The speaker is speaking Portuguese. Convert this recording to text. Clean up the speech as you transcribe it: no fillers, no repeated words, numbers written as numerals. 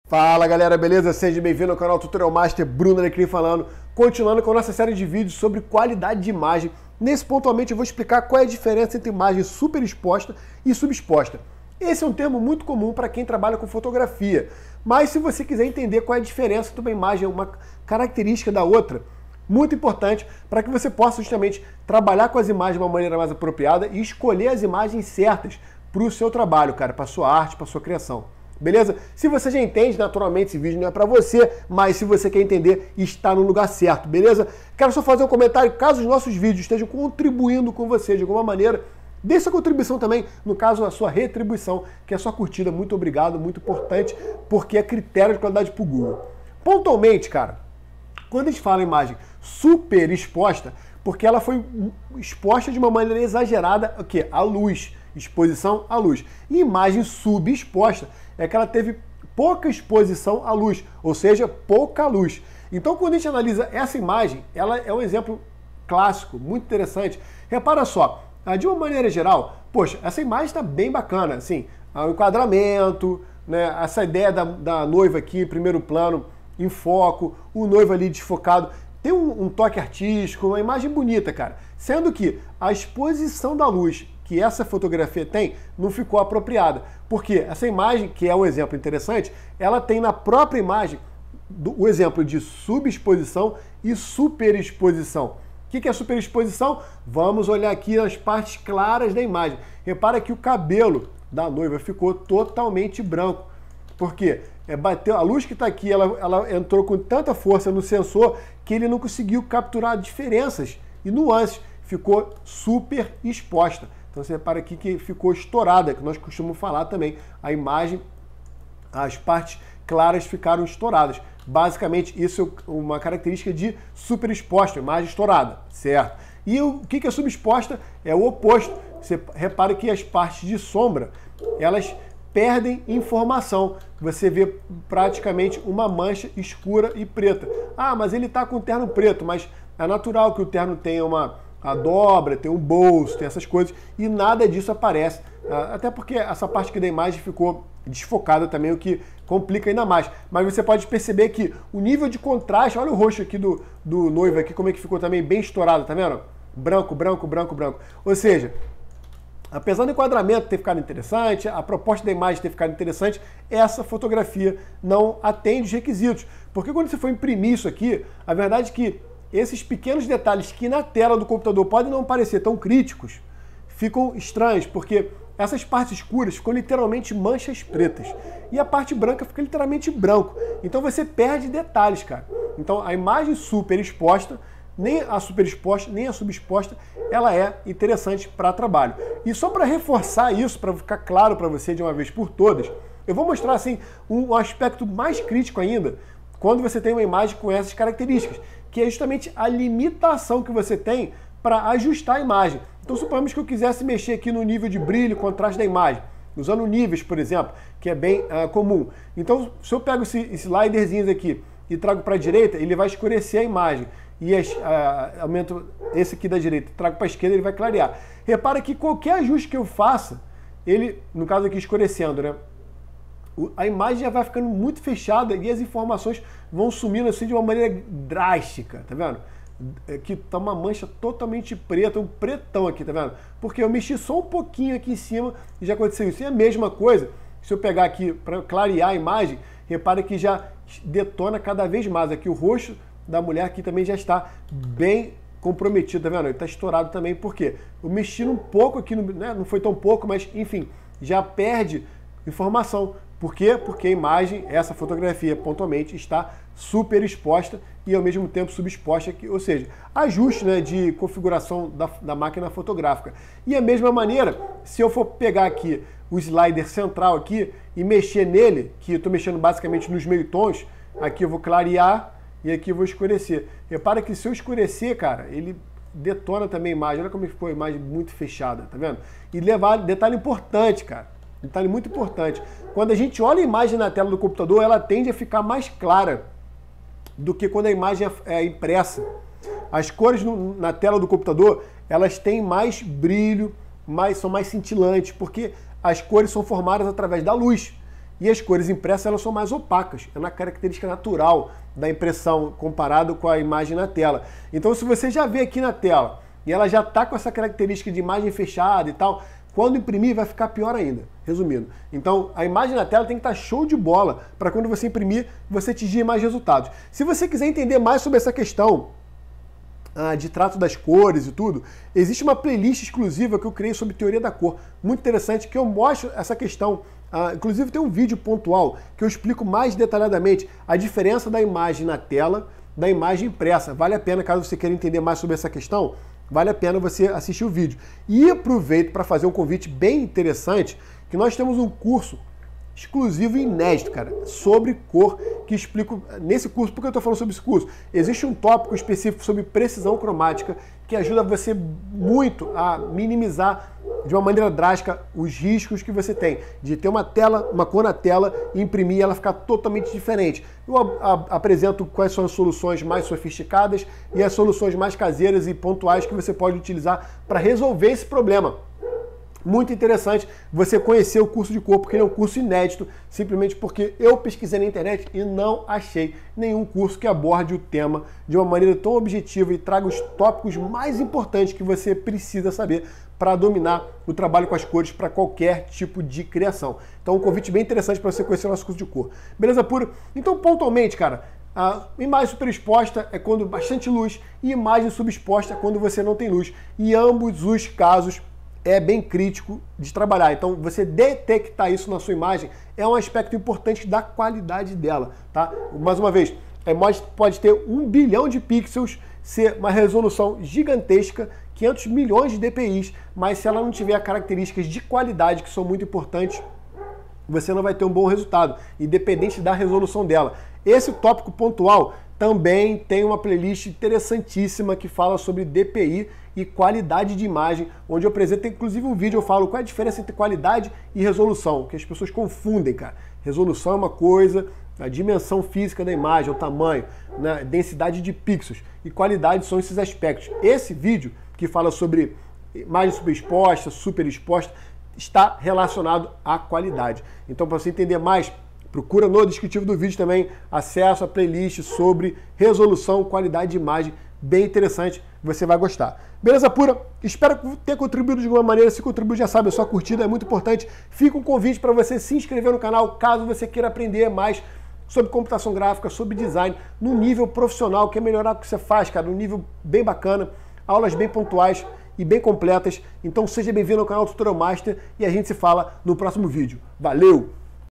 Fala galera, beleza? Seja bem-vindo ao canal Tutorial Master, Bruno Alecrim falando, continuando com a nossa série de vídeos sobre qualidade de imagem. Nesse pontualmente eu vou explicar qual é a diferença entre imagem superexposta e subexposta. Esse é um termo muito comum para quem trabalha com fotografia, mas se você quiser entender qual é a diferença entre uma imagem, uma característica da outra, muito importante para que você possa justamente trabalhar com as imagens de uma maneira mais apropriada e escolher as imagens certas para o seu trabalho, cara, para a sua arte, para a sua criação. Beleza? Se você já entende, naturalmente esse vídeo não é para você, mas se você quer entender, está no lugar certo, beleza? Quero só fazer um comentário, caso os nossos vídeos estejam contribuindo com você de alguma maneira, dê sua contribuição também, no caso a sua retribuição, que é a sua curtida. Muito obrigado, muito importante, porque é critério de qualidade para o Google. Pontualmente, cara, quando a gente fala em imagem super exposta, porque ela foi exposta de uma maneira exagerada, o quê? À luz, exposição à luz. E imagem subexposta é que ela teve pouca exposição à luz, ou seja, pouca luz. Então, quando a gente analisa essa imagem, ela é um exemplo clássico, muito interessante. Repara só, de uma maneira geral, poxa, essa imagem está bem bacana, assim, o enquadramento, né, essa ideia da noiva aqui em primeiro plano, em foco, o noivo ali desfocado, tem um toque artístico, uma imagem bonita, cara. Sendo que a exposição da luz que essa fotografia tem não ficou apropriada. Porque essa imagem, que é um exemplo interessante, ela tem na própria imagem o exemplo de subexposição e superexposição. O que é superexposição? Vamos olhar aqui as partes claras da imagem. Repara que o cabelo da noiva ficou totalmente branco. Por quê? Bateu, a luz que está aqui, ela entrou com tanta força no sensor que ele não conseguiu capturar diferenças e nuances. Ficou super exposta. Então você repara aqui que ficou estourada, que nós costumamos falar também. A imagem, as partes claras ficaram estouradas. Basicamente, isso é uma característica de superexposta, imagem estourada, certo? E o que é subexposta? É o oposto. Você repara que as partes de sombra, elas perdem informação. Você vê praticamente uma mancha escura e preta. Ah, mas ele está com o terno preto, mas é natural que o terno tenha a dobra, tem um bolso, tem essas coisas, e nada disso aparece, até porque essa parte aqui da imagem ficou desfocada também, o que complica ainda mais. Mas você pode perceber que o nível de contraste, olha o rosto aqui do noivo aqui, como é que ficou também bem estourado, tá vendo? Branco, branco, branco, branco. Ou seja, apesar do enquadramento ter ficado interessante, a proposta da imagem ter ficado interessante, essa fotografia não atende os requisitos. Porque quando você for imprimir isso aqui, a verdade é que esses pequenos detalhes que na tela do computador podem não parecer tão críticos, ficam estranhos, porque essas partes escuras ficam literalmente manchas pretas. E a parte branca fica literalmente branco. Então você perde detalhes, cara. Então a imagem super exposta, nem a super exposta, nem a subexposta, ela é interessante para trabalho. E só para reforçar isso, para ficar claro para você de uma vez por todas, eu vou mostrar assim um aspecto mais crítico ainda, quando você tem uma imagem com essas características, que é justamente a limitação que você tem para ajustar a imagem. Então, suponhamos que eu quisesse mexer aqui no nível de brilho, contraste da imagem, usando níveis, por exemplo, que é bem comum. Então, se eu pego esse sliderzinho aqui e trago para a direita, ele vai escurecer a imagem. E aumento esse aqui da direita, trago para a esquerda, ele vai clarear. Repara que qualquer ajuste que eu faça, ele, no caso aqui, escurecendo, né? A imagem já vai ficando muito fechada e as informações vão sumindo assim de uma maneira drástica, tá vendo? Aqui tá uma mancha totalmente preta, um pretão aqui, tá vendo? Porque eu mexi só um pouquinho aqui em cima e já aconteceu isso. E a mesma coisa, se eu pegar aqui para clarear a imagem, repara que já detona cada vez mais. Aqui o rosto da mulher aqui também já está bem comprometido, tá vendo? Ele tá estourado também, por quê? Eu mexi um pouco aqui, né? Não foi tão pouco, mas enfim, já perde informação. Por quê? Porque a imagem, essa fotografia pontualmente, está super exposta e ao mesmo tempo subexposta, ou seja, ajuste, né, de configuração da máquina fotográfica. E a mesma maneira, se eu for pegar aqui o slider central aqui e mexer nele, que eu estou mexendo basicamente nos meio tons, aqui eu vou clarear e aqui eu vou escurecer. Repara que se eu escurecer, cara, ele detona também a imagem. Olha como ficou a imagem muito fechada, tá vendo? E detalhe importante, cara. Detalhe muito importante. Quando a gente olha a imagem na tela do computador, ela tende a ficar mais clara do que quando a imagem é impressa. As cores na tela do computador, elas têm mais brilho, são mais cintilantes, porque as cores são formadas através da luz. E as cores impressas elas são mais opacas, é na característica natural da impressão comparado com a imagem na tela. Então se você já vê aqui na tela e ela já está com essa característica de imagem fechada e tal, quando imprimir vai ficar pior ainda, resumindo. Então a imagem na tela tem que estar show de bola para quando você imprimir, você atingir mais resultados. Se você quiser entender mais sobre essa questão de trato das cores e tudo, existe uma playlist exclusiva que eu criei sobre teoria da cor, muito interessante, que eu mostro essa questão. Inclusive tem um vídeo pontual que eu explico mais detalhadamente a diferença da imagem na tela da imagem impressa. Vale a pena, caso você queira entender mais sobre essa questão, vale a pena você assistir o vídeo. E aproveito para fazer um convite bem interessante, que nós temos um curso exclusivo e inédito, cara, sobre cor, que explico nesse curso. Por que eu estou falando sobre esse curso? Existe um tópico específico sobre precisão cromática que ajuda você muito a minimizar de uma maneira drástica os riscos que você tem de ter uma tela, uma cor na tela e imprimir e ela ficar totalmente diferente. Eu apresento quais são as soluções mais sofisticadas e as soluções mais caseiras e pontuais que você pode utilizar para resolver esse problema. Muito interessante você conhecer o curso de cor, porque ele é um curso inédito, simplesmente porque eu pesquisei na internet e não achei nenhum curso que aborde o tema de uma maneira tão objetiva e traga os tópicos mais importantes que você precisa saber para dominar o trabalho com as cores para qualquer tipo de criação. Então, um convite bem interessante para você conhecer o nosso curso de cor. Beleza pura? Então, pontualmente, cara, a imagem superexposta é quando bastante luz e imagem subexposta é quando você não tem luz. E ambos os casos é bem crítico de trabalhar. Então, você detectar isso na sua imagem é um aspecto importante da qualidade dela, tá? Mais uma vez, a imagem pode ter 1 bilhão de pixels, ser uma resolução gigantesca, 500 milhões de dpi, mas se ela não tiver características de qualidade que são muito importantes, você não vai ter um bom resultado, independente da resolução dela. Esse tópico pontual também tem uma playlist interessantíssima que fala sobre DPI e qualidade de imagem, onde eu apresento inclusive um vídeo, eu falo qual é a diferença entre qualidade e resolução, que as pessoas confundem, cara. Resolução é uma coisa, a dimensão física da imagem, o tamanho, né, densidade de pixels, e qualidade são esses aspectos. Esse vídeo, que fala sobre imagem superexposta, está relacionado à qualidade. Então, para você entender mais, procura no descritivo do vídeo também acesso à playlist sobre resolução, qualidade de imagem, bem interessante, você vai gostar. Beleza pura? Espero ter contribuído de alguma maneira. Se contribuir, já sabe, a sua curtida é muito importante. Fica um convite para você se inscrever no canal, caso você queira aprender mais sobre computação gráfica, sobre design, no nível profissional, quer melhorar o que você faz, cara, num nível bem bacana, aulas bem pontuais e bem completas. Então seja bem-vindo ao canal Tutorial Master e a gente se fala no próximo vídeo. Valeu!